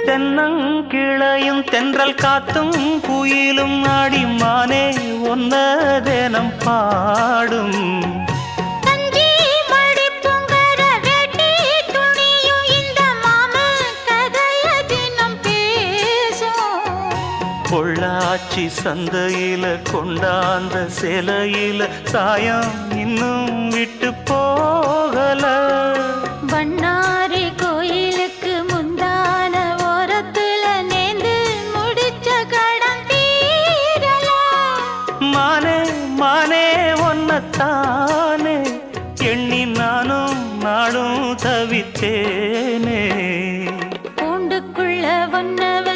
தென்னங்கிளையும் தென்றல் காத்தும் குயிலும் ஆடிமானே ஒன்ன தினம் பாடும் பொள்ளாச்சி சந்தையில கொண்டாந்த சிலையில சாயம் இன்னும் விட்டு போகல பண்ணாரி கோயிலுக்கு முந்தான ஓரத்துல நேந்து முடிச்ச கடன் தீரல மானே மானே ஒன்னத்தானே எண்ணி நானும் நாடும் தவித்தேனே கூண்டுக்குள்ள ஒன்னவ